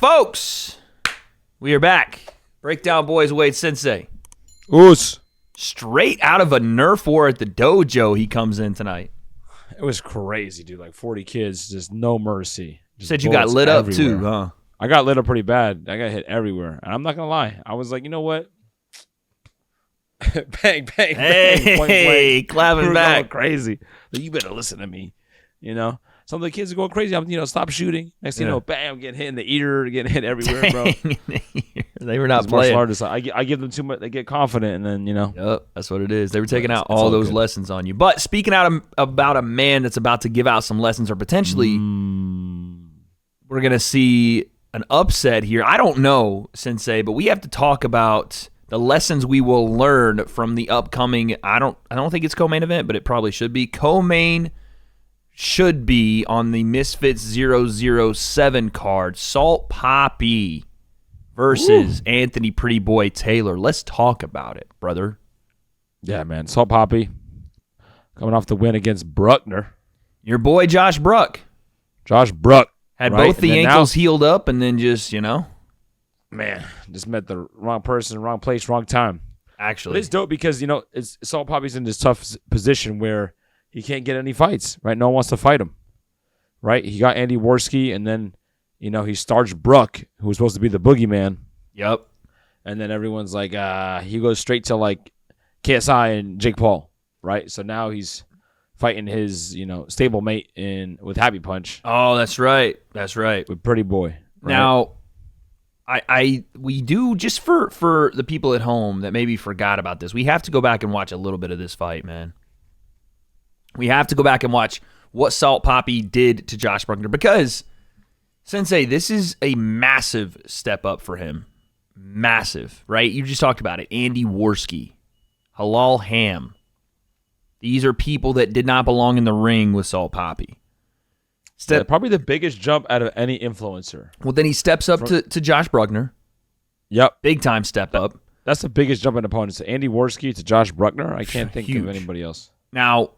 folks? We are back. Breakdown Boys Wade Sensei. Oos. Straight out of a Nerf war at the dojo, he comes in tonight. It was crazy, dude. Like 40 kids, just no mercy. Just Said you got lit up everywhere. too, huh? I got lit up pretty bad. I got hit everywhere. And I'm not going to lie. I was like, you know what? Bang, bang, bang. Point blank. Clapping back. Going crazy. Like, you better listen to me. You know? Some of the kids are going crazy. I'm, stop shooting. Next thing you know, bam, getting hit in the ear, getting hit everywhere, bro. They were not playing. Artists, I give them too much. They get confident, and then, Yep, that's what it is. They were taking out all those lessons on you. But speaking about a man that's about to give out some lessons, or potentially we're going to see an upset here. I don't know, Sensei, but we have to talk about the lessons we will learn from the upcoming, I don't think it's co-main event, but it probably should be. Co-main should be on the Misfits 007 card. Salt Papi versus Anthony Pretty Boy Taylor. Let's talk about it, brother. Yeah, man. Salt Papi coming off the win against Bruckner. Your boy Josh Bruck. Josh Bruck. Had both the ankles healed up and then just, Man, just met the wrong person, wrong place, wrong time. Actually. But it's dope because, Salt Papi's in this tough position where he can't get any fights, right? No one wants to fight him, right? He got Andy Worski, and then, he starched Bruck, who was supposed to be the boogeyman. Yep. And then everyone's like, he goes straight to, KSI and Jake Paul, right? So now he's fighting his, stable mate with Happy Punch. Oh, that's right. That's right. With Pretty Boy. Right? Now, we do, just for the people at home that maybe forgot about this, we have to go back and watch a little bit of this fight, man. We have to go back and watch what Salt Papi did to Josh Bruckner because, Sensei, this is a massive step up for him. Massive, right? You just talked about it. Andy Worski, Halal Ham. These are people that did not belong in the ring with Salt Papi. Probably the biggest jump out of any influencer. Well, then he steps up to Josh Bruckner. Yep. Big time step up. That's the biggest jump in opponents. Andy Worski to Josh Bruckner. I can't think of anybody else. Now,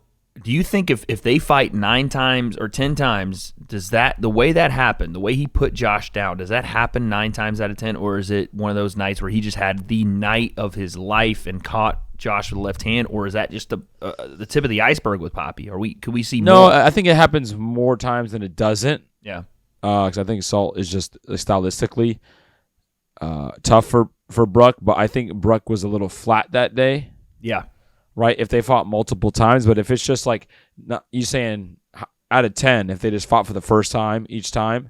do you think if they fight 9 times or 10 times, does that, the way that happened, the way he put Josh down, does that happen 9 times out of 10, or is it one of those nights where he just had the night of his life and caught Josh with the left hand, or is that just the tip of the iceberg with Papi? Could we see more? No, I think it happens more times than it doesn't. Yeah. Because I think Salt is just stylistically tough for Bruck, but I think Bruck was a little flat that day. Yeah. Right, if they fought multiple times, but if it's just you saying out of 10, if they just fought for the first time each time,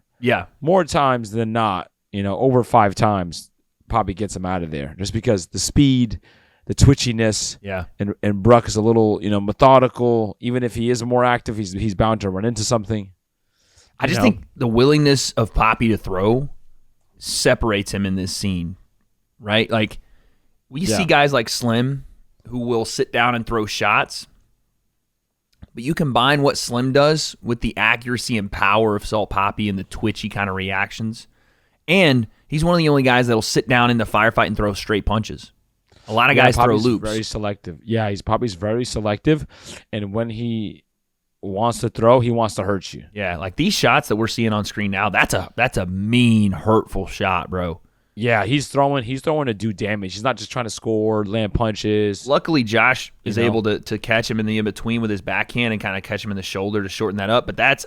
more times than not, over 5 times, Papi gets him out of there just because the speed, the twitchiness, and Bruck is a little, methodical. Even if he is more active, he's bound to run into something. I just think the willingness of Papi to throw separates him in this scene, right? Like we see guys like Slim who will sit down and throw shots. But you combine what Slim does with the accuracy and power of Salt Papi and the twitchy kind of reactions. And he's one of the only guys that will sit down in the firefight and throw straight punches. A lot of guys throw loops. Very selective. Yeah, Papi's very selective. And when he wants to throw, he wants to hurt you. Yeah, like these shots that we're seeing on screen now, that's a mean, hurtful shot, bro. Yeah, he's throwing to do damage. He's not just trying to score, land punches. Luckily, Josh is able to catch him in the in-between with his backhand and kind of catch him in the shoulder to shorten that up. But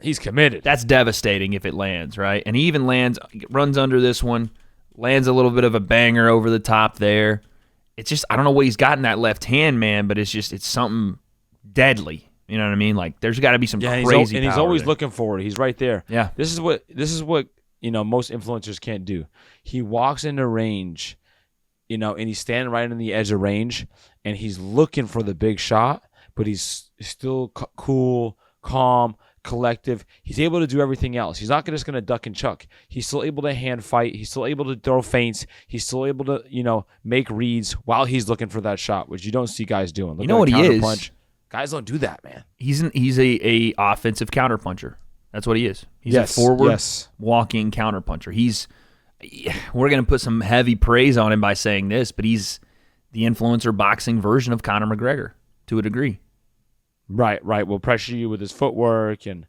he's committed. That's devastating if it lands, right? And he even runs under this one, lands a little bit of a banger over the top there. It's just, I don't know what he's got in that left hand, man, but it's something deadly. You know what I mean? Like, there's got to be some crazy and he's power always there. looking for it. He's right there. Yeah. This is what most influencers can't do. He walks into range, and he's standing right on the edge of range, and he's looking for the big shot, but he's still cool, calm, collective. He's able to do everything else. He's not just going to duck and chuck. He's still able to hand fight. He's still able to throw feints. He's still able to, make reads while he's looking for that shot, which you don't see guys doing. You know what he is? Punch. Guys don't do that, man. He's a offensive counterpuncher. That's what he is. He's a forward walking counterpuncher. We're going to put some heavy praise on him by saying this, but he's the influencer boxing version of Conor McGregor to a degree. Right. Will pressure you with his footwork and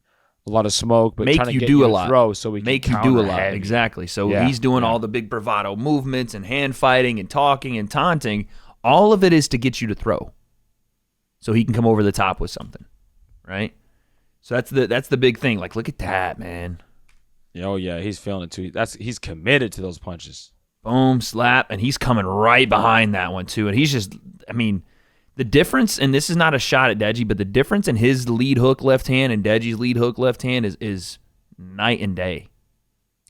a lot of smoke, but make trying to you get do you a to lot. throw so we make can you do a lot. counter-heavy. Exactly. So Yeah, he's doing yeah. all the big bravado movements and hand fighting and talking and taunting. All of it is to get you to throw, so he can come over the top with something, right? So that's the big thing. Like, look at that, man. Oh yeah, he's feeling it too. He's committed to those punches. Boom, slap, and he's coming right behind that one too. And he's just, I mean, the difference, and this is not a shot at Deji, but the difference in his lead hook left hand and Deji's lead hook left hand is night and day.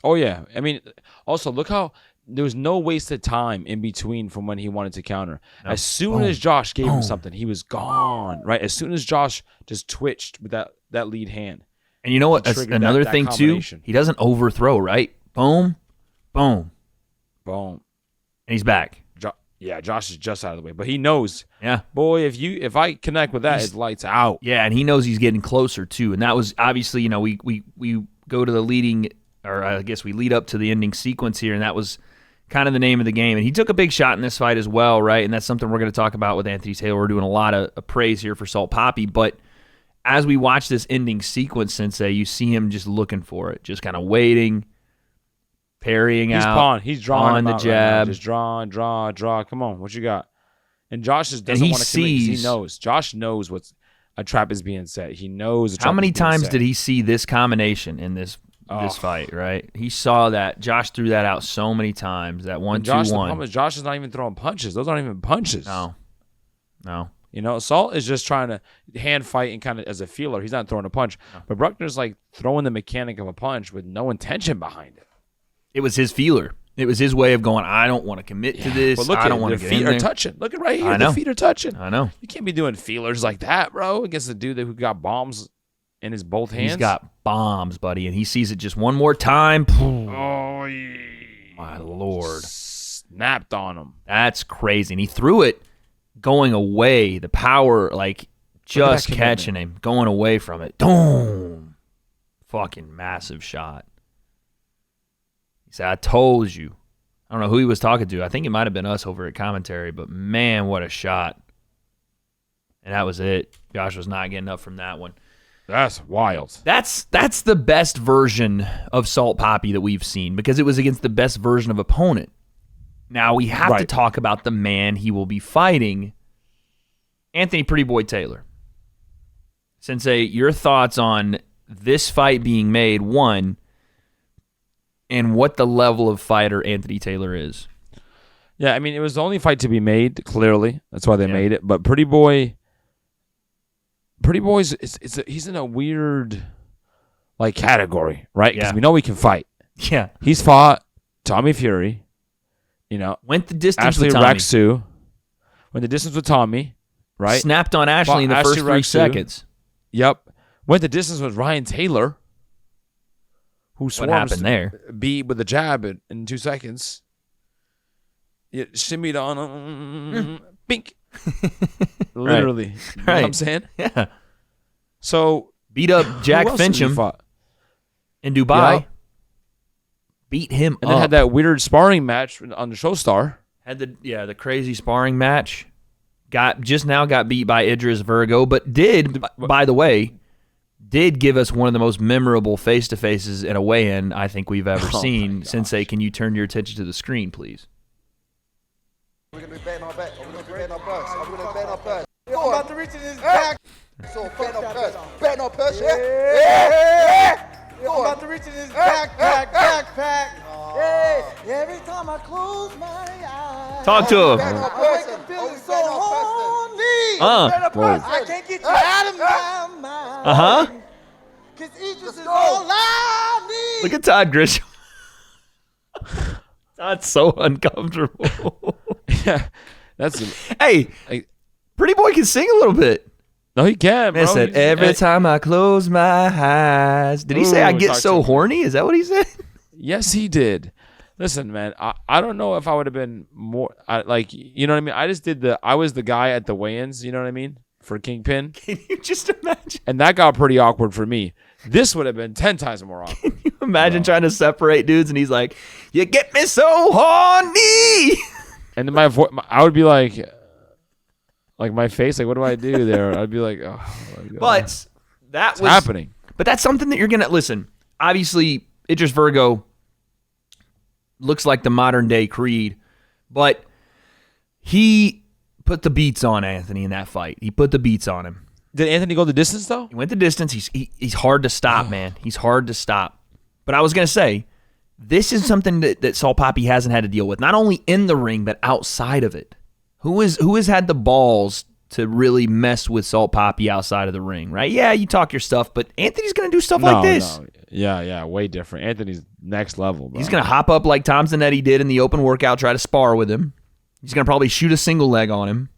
Oh yeah, I mean, also look how there was no wasted time in between from when he wanted to counter. No. As soon as Josh gave him something, he was gone. Right, as soon as Josh just twitched with that lead hand. And you know what? Another thing too, he doesn't overthrow. Right, boom, boom, boom, and he's back. Yeah, Josh is just out of the way, but he knows. Yeah, boy, if I connect with that, it's lights out. Yeah, and he knows he's getting closer too, and that was obviously, you know, we go to the leading, or I guess we lead up to the ending sequence here, and that was kind of the name of the game. And he took a big shot in this fight as well, right? And that's something we're going to talk about with Anthony Taylor. We're doing a lot of praise here for Salt Papi, but as we watch this ending sequence, Sensei, you see him just looking for it, just kind of waiting. Parrying out. He's drawing the jab. Right, just draw. Come on, what you got? And Josh just doesn't want to commit. He knows. Josh knows what's a trap is being set. He knows. How many times did he see this combination in this fight? Right, he saw that. Josh threw that out so many times. That 1-2-1. The problem is Josh is not even throwing punches. Those aren't even punches. No. You know, Salt is just trying to hand fight and kind of as a feeler. He's not throwing a punch. No. But Bruckner's like throwing the mechanic of a punch with no intention behind it. It was his feeler. It was his way of going, I don't want to commit to this. But look, I don't want to get in there. Feet are touching. Look at right here. The feet are touching. I know. You can't be doing feelers like that, bro, against the dude who got bombs in his both hands. He's got bombs, buddy, and he sees it just one more time. Oh, yeah. My Lord. Snapped on him. That's crazy. And he threw it going away. The power, like, just catching him, going away from it. Boom. Fucking massive shot. He said, I told you. I don't know who he was talking to. I think it might have been us over at commentary, but man, what a shot. And that was it. Josh was not getting up from that one. That's wild. That's the best version of Salt Papi that we've seen because it was against the best version of opponent. Now we have to talk about the man he will be fighting, Anthony Pretty Boy Taylor. Sensei, your thoughts on this fight being made, one, and what the level of fighter Anthony Taylor is. Yeah, I mean, it was the only fight to be made, clearly. That's why they made it. But Pretty Boy's he's in a weird category, right? Because we know he can fight. Yeah. He's fought Tommy Fury, went the distance Ashley with Tommy. Raksu, went the distance with Tommy, right? Snapped on Ashley in the first 3 seconds. Yep. Went the distance with Ryan Taylor, who swarms. What happened there? Beat with a jab in 2 seconds. Yeah, shimmied on, bink. Literally. You know what I'm saying? Yeah. So beat up Jack Fincham in Dubai. Yeah. Beat him up. And then had that weird sparring match on the Showstar. Had the crazy sparring match. Got beat by Idris Virgo, but by the way, did give us one of the most memorable face-to-faces in a weigh-in I think we've ever seen. Sensei, can you turn your attention to the screen, please? We're going to be betting our bet. I'm going to bet our purse. I'm going to bet our purse. I'm about to reach in his back. So bet our purse. Bet our purse, yeah? I'm about to reach in his backpack. Hey, every time I close my eyes. Talk to him. I wake up feeling so horny. I can't get you out of my mind. Uh-huh. Because Idris is all I need. Look at Todd Grisham. That's so uncomfortable. Yeah, that's. Hey, Pretty Boy can sing a little bit. No, he can. Man said every time I close my eyes. Did he say I get so horny? Is that what he said? Yes, he did. Listen, man, I don't know if I would have been more you know what I mean. I was the guy at the weigh-ins. You know what I mean for Kingpin. Can you just imagine? And that got pretty awkward for me. This would have been 10 times more awkward. Can you imagine trying to separate dudes and he's like, "You get me so horny." And then my voice, I would be like my face, what do I do there? I'd be like, oh my God. But that was happening. But that's something that you're going to, listen, obviously, Idris Virgo looks like the modern day Creed, but he put the beats on Anthony in that fight. He put the beats on him. Did Anthony go the distance, though? He went the distance. He's hard to stop, man. He's hard to stop. But I was going to say, this is something that Salt Papi hasn't had to deal with, not only in the ring, but outside of it. Who has had the balls to really mess with Salt Papi outside of the ring, right? Yeah, you talk your stuff, but Anthony's going to do stuff like this. No. Yeah, way different. Anthony's next level, bro. He's going to hop up like Tom Zanetti did in the open workout, try to spar with him. He's going to probably shoot a single leg on him.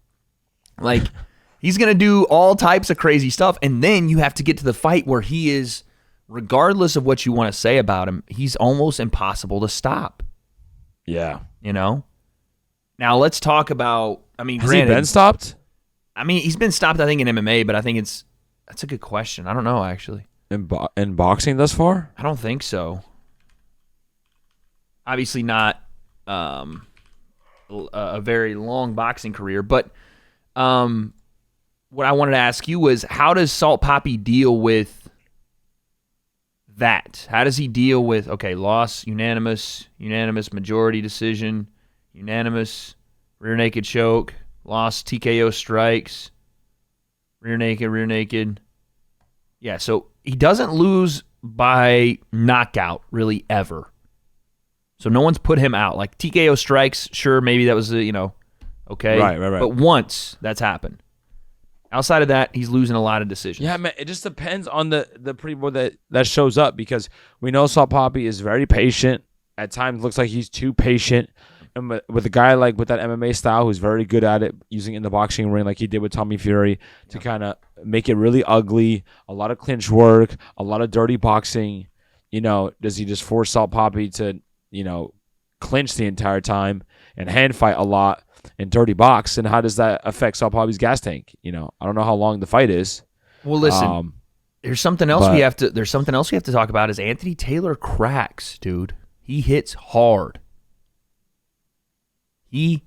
Like, he's going to do all types of crazy stuff, and then you have to get to the fight where he is, regardless of what you want to say about him, he's almost impossible to stop. Yeah. You know? Now, let's talk about, Has granted, he been stopped? He's been stopped, I think, in MMA, but I think that's a good question. I don't know, actually. In boxing thus far? I don't think so. Obviously not a very long boxing career, but what I wanted to ask you was, how does Salt Papi deal with that? How does he deal with, okay, loss, unanimous majority decision, unanimous rear naked choke, loss, TKO strikes, rear naked. Yeah, so he doesn't lose by knockout really ever. So no one's put him out. Like TKO strikes, sure, maybe that was, okay. Right. But once that's happened. Outside of that, he's losing a lot of decisions. Yeah, man, it just depends on the pretty boy that shows up, because we know Salt Papi is very patient. At times looks like he's too patient. And with a guy like with that MMA style who's very good at it, using it in the boxing ring like he did with Tommy Fury to kind of make it really ugly, a lot of clinch work, a lot of dirty boxing. Does he just force Salt Papi to, clinch the entire time and hand fight a lot and dirty box? And how does that affect Salt Papi's gas tank? I don't know how long the fight is. Well, listen, there's something else we have to talk about is Anthony Taylor cracks, dude. He hits hard. He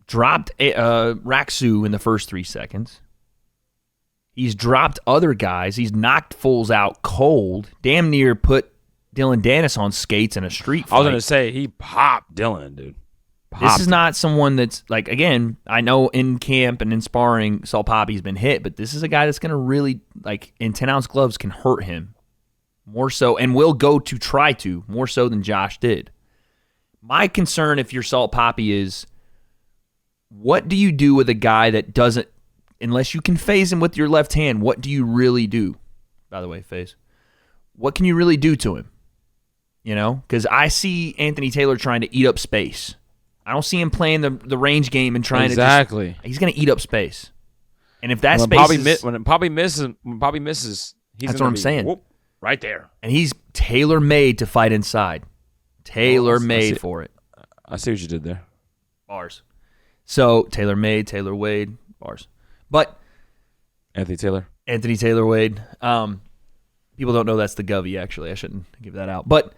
dropped Raksu in the first 3 seconds. He's dropped other guys. He's knocked fools out cold. Damn near put Dylan Dennis on skates in a street fight. I was going to say, he popped Dylan, dude. This is not someone that's, like, again, I know in camp and in sparring, Salt Papi's been hit, but this is a guy that's going to really, like, in 10-ounce gloves can hurt him more so, and will go to try to, more so than Josh did. My concern, if you're Salt Papi, is what do you do with a guy that doesn't, unless you can phase him with your left hand, what do you really do? By the way, phase. What can you really do to him? Because I see Anthony Taylor trying to eat up space. I don't see him playing the range game and trying to he's going to eat up space. And if that when space when Papi misses, that's what I'm saying. Whoop, right there. And he's tailor-made to fight inside. Tailor-made for it. I see what you did there. Bars. So, tailor-made, Taylor-Wade, bars. But Anthony Taylor-Wade. People don't know that's the Govey, actually. I shouldn't give that out. But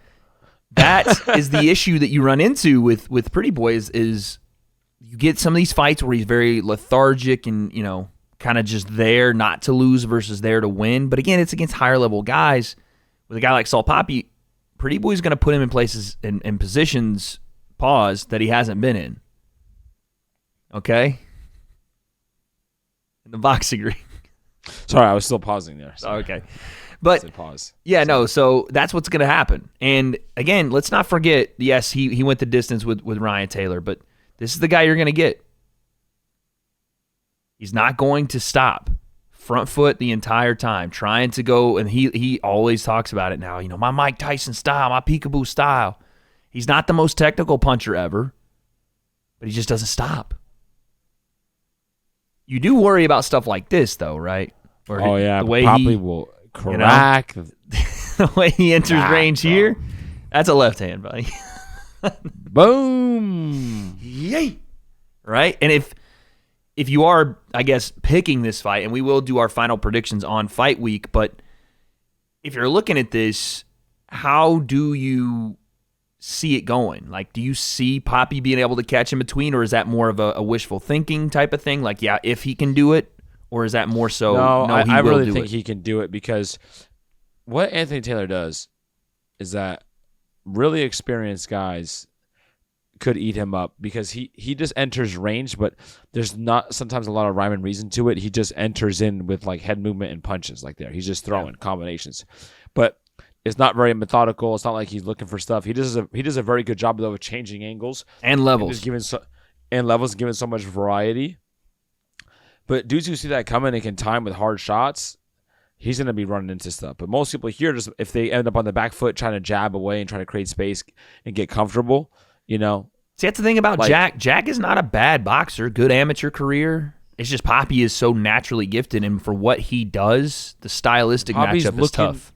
that is the issue that you run into with Pretty Boys is you get some of these fights where he's very lethargic and, kind of just there not to lose versus there to win. But again, it's against higher level guys. With a guy like Salt Papi, Pretty Boy's going to put him in places in positions, that he hasn't been in. Okay? In the boxing ring. Sorry, I was still pausing there. Sorry. Okay. But pause. Yeah, no, so that's what's going to happen. And again, let's not forget, yes, he went the distance with Ryan Taylor, but this is the guy you're going to get. He's not going to stop. Front foot the entire time, trying to go, and he always talks about it now, my Mike Tyson style, my peekaboo style. He's not the most technical puncher ever, but he just doesn't stop. You do worry about stuff like this, though, right? Where the way Papi will crack. The way he enters range here, that's a left hand, buddy. Boom. Yay. Right? And if you are, I guess, picking this fight, and we will do our final predictions on fight week, but if you're looking at this, how do you see it going? Like, do you see Papi being able to catch in between, or is that more of a wishful thinking type of thing? Like, yeah, if he can do it, or is that more so, I will really do think it? he can do it, because what Anthony Taylor does is that really experienced guys could eat him up because he just enters range, but there's not sometimes a lot of rhyme and reason to it. He just enters in with like head movement and punches like there. He's just throwing combinations, but it's not very methodical. It's not like he's looking for stuff. He does a very good job though of changing angles and levels, and giving so much variety. But dudes who see that coming and can time with hard shots, he's going to be running into stuff. But most people here, just if they end up on the back foot trying to jab away and trying to create space and get comfortable, See, that's the thing about Jack. Jack is not a bad boxer. Good amateur career. It's just Papi is so naturally gifted, and for what he does, the stylistic matchup is tough.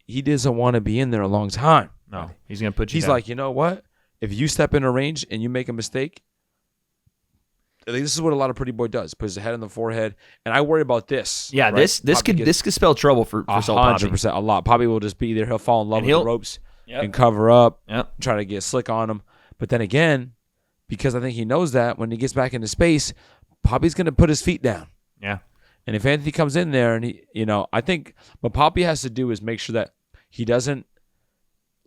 He doesn't want to be in there a long time. No, he's going to put you He's down. like, you know what? If you step in a range and you make a mistake, I think this is what a lot of pretty boy does. Puts his head on the forehead, and I worry about this. Yeah, right? this could spell trouble for Saul Papi. 100%. A lot. Papi will just be there. He'll fall in love with the ropes Yep. and cover up, Yep. try to get slick on him. But then again, because I think he knows that when he gets back into space, Papi's going to put his feet down. Yeah. And if Anthony comes in there and I think what Papi has to do is make sure that he doesn't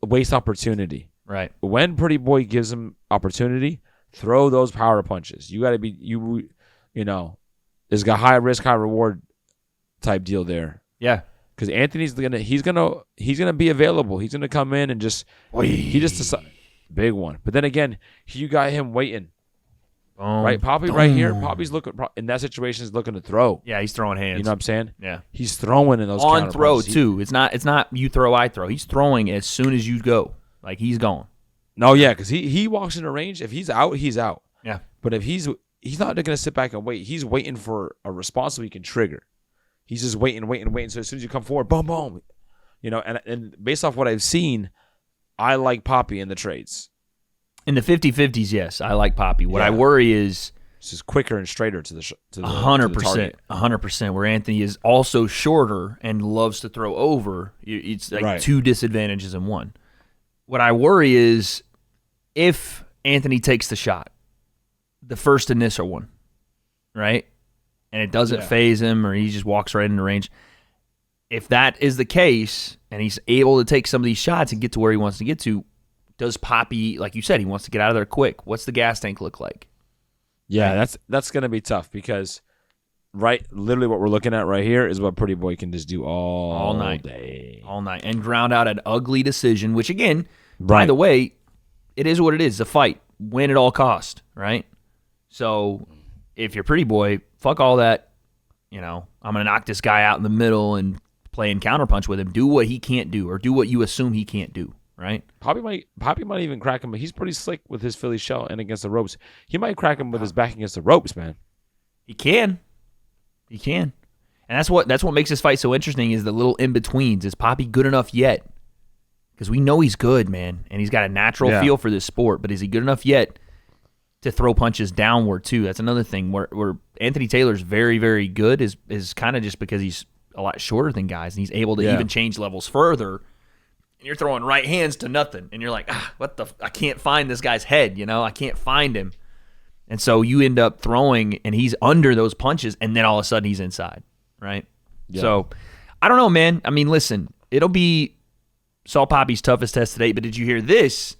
waste opportunity. Right. When Pretty Boy gives him opportunity, throw those power punches. You got to be there's got high risk, high reward type deal there. Yeah. Because Anthony's gonna be available. He's gonna come in and he just decided big one. But then again, you got him waiting. Right, Papi right here. Papi's looking in that situation is looking to throw. Yeah, he's throwing hands. You know what I'm saying? Yeah, he's throwing in those on throw punches. too. It's not you throw, I throw. He's throwing as soon as you go. Like he's going. No, yeah, because he walks into range. If he's out, he's out. Yeah, but if he's not going to sit back and wait. He's waiting for a response so he can trigger. He's just waiting. So as soon as you come forward, boom, boom. And based off what I've seen, I like Papi in the trades. In the 50-50s, yes, I like Papi. What I worry is it's just quicker and straighter to the 100%, 100%. Where Anthony is also shorter and loves to throw over. It's like two disadvantages in one. What I worry is if Anthony takes the shot, the first initial one, right, and it doesn't phase him or he just walks right into range. If that is the case and he's able to take some of these shots and get to where he wants to get to, does Papi, like you said, he wants to get out of there quick? What's the gas tank look like? Yeah, that's going to be tough because literally what we're looking at right here is what Pretty Boy can just do all night, day. All night, and ground out an ugly decision, which again, by the way, it is what it is. It's a fight. Win at all cost, right? So if you're Pretty Boy, fuck all that, I'm going to knock this guy out in the middle and play and counterpunch with him. Do what he can't do or do what you assume he can't do. Right, Papi might even crack him, but he's pretty slick with his Philly shell and against the ropes. He might crack him with his back against the ropes, man. He can, and that's what makes this fight so interesting is the little in betweens. Is Papi good enough yet? Because we know he's good, man, and he's got a natural feel for this sport. But is he good enough yet to throw punches downward too? That's another thing where Anthony Taylor's very, very good is kind of just because he's a lot shorter than guys and he's able to even change levels further. And you're throwing right hands to nothing. And you're like, I can't find this guy's head, I can't find him. And so you end up throwing, and he's under those punches, and then all of a sudden he's inside, right? Yeah. So, I don't know, man. I mean, listen, it'll be Saul Papi's toughest test to date, but did you hear this?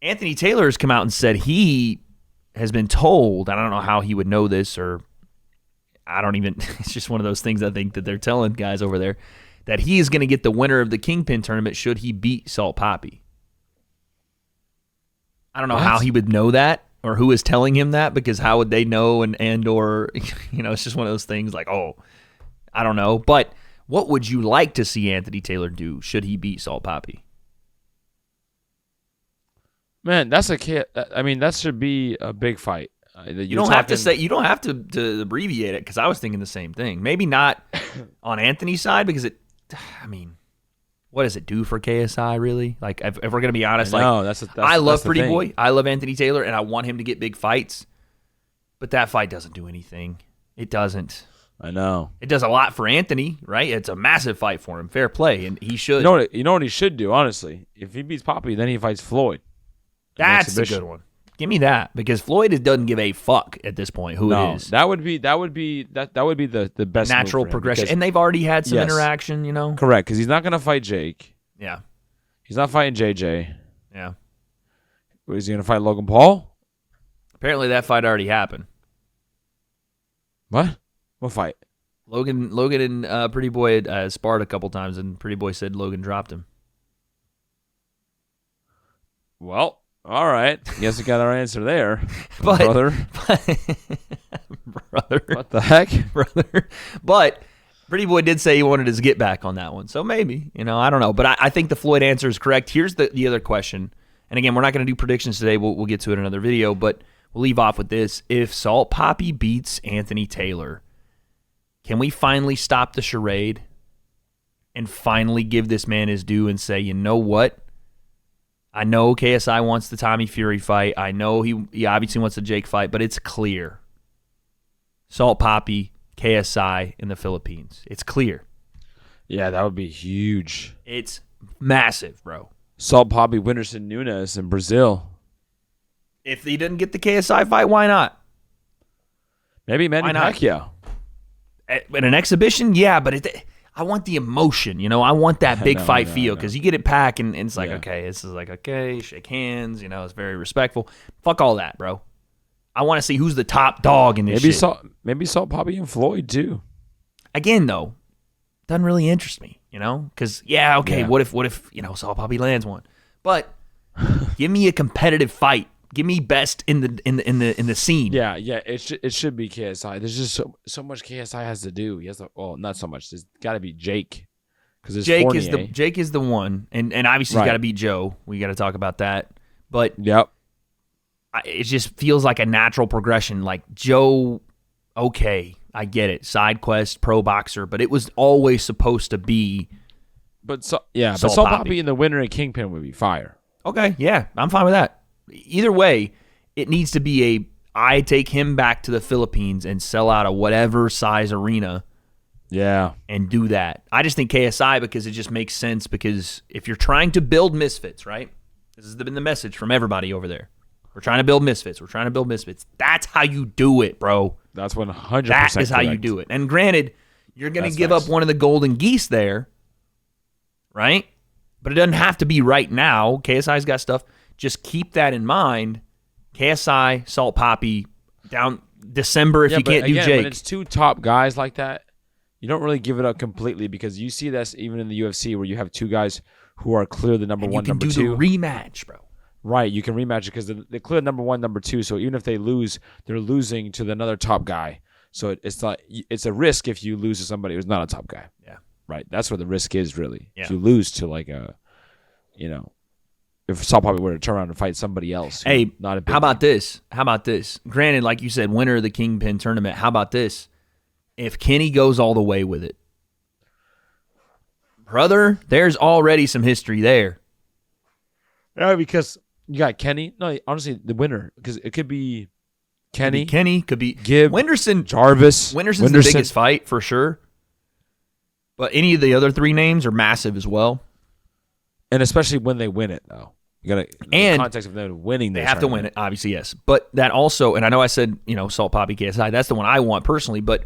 Anthony Taylor has come out and said he has been told, I don't know how he would know this, or it's just one of those things I think that they're telling guys over there, that he is going to get the winner of the Kingpin tournament should he beat Salt Papi. I don't know how he would know that or who is telling him that, because how would they know and or it's just one of those things like, I don't know. But what would you like to see Anthony Taylor do should he beat Salt Papi? Man, that's a kid. I mean, that should be a big fight. You don't have to abbreviate it, because I was thinking the same thing. Maybe not on Anthony's side, because what does it do for KSI really? Like, if we're gonna be honest, I love Pretty Boy, I love Anthony Taylor, and I want him to get big fights, but that fight doesn't do anything. It doesn't. I know. It does a lot for Anthony, right? It's a massive fight for him. Fair play, and he should. You know what he should do, honestly? If he beats Papi, then he fights Floyd. That's a good one. Give me that, because Floyd doesn't give a fuck at this point who it is. That would be the best natural move for him progression, because, and they've already had some Yes. interaction. correct, because he's not going to fight Jake. Yeah, He's not fighting JJ. yeah. Is he going to fight Logan Paul? Apparently, that fight already happened. What? What fight? Logan and Pretty Boy had sparred a couple times, and Pretty Boy said Logan dropped him. Well, all right. Guess we got our answer there, But- brother. Brother, What the heck? brother. But Pretty Boy did say he wanted his get back on that one, so maybe, I don't know. But I think the Floyd answer is correct. Here's the other question, and again, we're not going to do predictions today. We'll get to it in another video, but we'll leave off with this. If Salt Papi beats Anthony Taylor, can we finally stop the charade and finally give this man his due and say, you know what? I know KSI wants the Tommy Fury fight. I know he obviously wants the Jake fight, but it's clear. Salt Papi, KSI in the Philippines. It's clear. Yeah, that would be huge. It's massive, bro. Salt Papi, Whindersson Nunes in Brazil. If he didn't get the KSI fight, why not? Maybe Manny Why not? Pacquiao. In an exhibition, yeah, but I want the emotion, I want that big fight feel, because you get it back and it's like, okay, this is like, okay, shake hands, it's very respectful. Fuck all that, bro. I want to see who's the top dog in this shit. Maybe Salt Papi and Floyd too. Again, though, doesn't really interest me, because what if Salt Papi lands one, but give me a competitive fight. Give me best in the scene. Yeah. It should be KSI. There's just so much KSI has to do. He has to. Well, not so much. There's got to be Jake, because Jake is the one, and obviously he's got to beat Joe. We got to talk about that. But yep, it just feels like a natural progression. Like Joe, okay, I get it. Side quest, pro boxer, but it was always supposed to be. But Salt Papi. Papi in the winner and Kingpin would be fire. Okay, yeah, I'm fine with that. Either way, it needs to be I take him back to the Philippines and sell out a whatever size arena. Yeah. And do that. I just think KSI, because it just makes sense, because if you're trying to build Misfits, right? This has been the message from everybody over there. We're trying to build Misfits. We're trying to build Misfits. That's how you do it, bro. That's 100%. That is how you do it. And granted, you're going to give up one of the golden geese there, right? But it doesn't have to be right now. KSI's got stuff. Just keep that in mind. KSI, Salt Papi, down December if you can't do Jake. When it's two top guys like that, you don't really give it up completely, because you see this even in the UFC where you have two guys who are clear the number one, number two. You can do the rematch, bro. Right, you can rematch it because they're clear number one, number two. So even if they lose, they're losing to another top guy. So it's a risk if you lose to somebody who's not a top guy. Yeah. Right. That's where the risk is, really. Yeah. If you lose to if Salt Papi were to turn around and fight somebody else. Hey, not a big how about this? Granted, like you said, winner of the Kingpin tournament. How about this? If Kenny goes all the way with it, brother, there's already some history there. Yeah, because you got Kenny. No, honestly, the winner, because it could be Kenny. Could be Gibb, Whindersson, Jarvis. Whinderson's the biggest fight for sure. But any of the other three names are massive as well. And especially when they win it, though. You got to, in the context of them winning, they have to win it, obviously, yes. But that also, and I know I said, Salt Papi, KSI, that's the one I want personally, but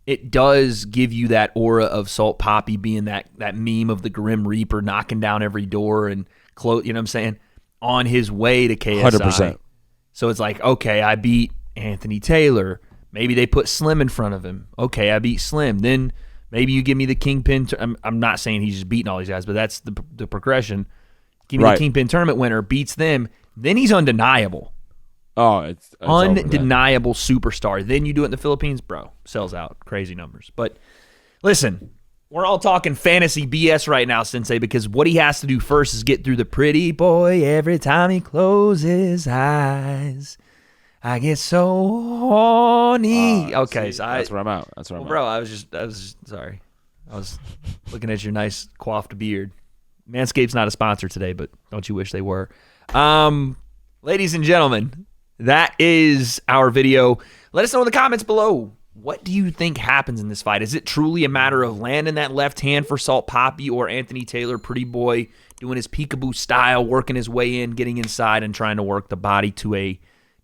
it does give you that aura of Salt Papi being that meme of the Grim Reaper knocking down every door and close, you know what I'm saying, on his way to KSI. 100%. So it's like, okay, I beat Anthony Taylor. Maybe they put Slim in front of him. Okay, I beat Slim. Then maybe you give me the Kingpin. I'm not saying he's just beating all these guys, but that's the progression. Give me the Kingpin tournament winner, beats them. Then he's undeniable. Oh, it's undeniable superstar. Then you do it in the Philippines, bro. Sells out. Crazy numbers. But listen, we're all talking fantasy BS right now, Sensei, because what he has to do first is get through the pretty boy every time he closes his eyes. I get so horny. Okay, so that's where I'm out. Bro, I was just sorry. I was looking at your nice coiffed beard. Manscaped's not a sponsor today, but don't you wish they were? Ladies and gentlemen, that is our video. Let us know in the comments below. What do you think happens in this fight? Is it truly a matter of landing that left hand for Salt Papi, or Anthony Taylor, pretty boy, doing his peekaboo style, working his way in, getting inside, and trying to work the body to a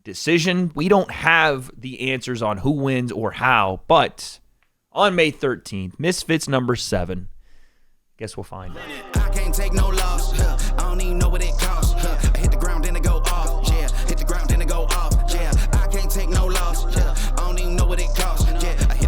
decision. We don't have the answers on who wins or how, but on May 13th, Misfits number 7. Guess we'll find out. I can't take no loss. I don't even know what it costs.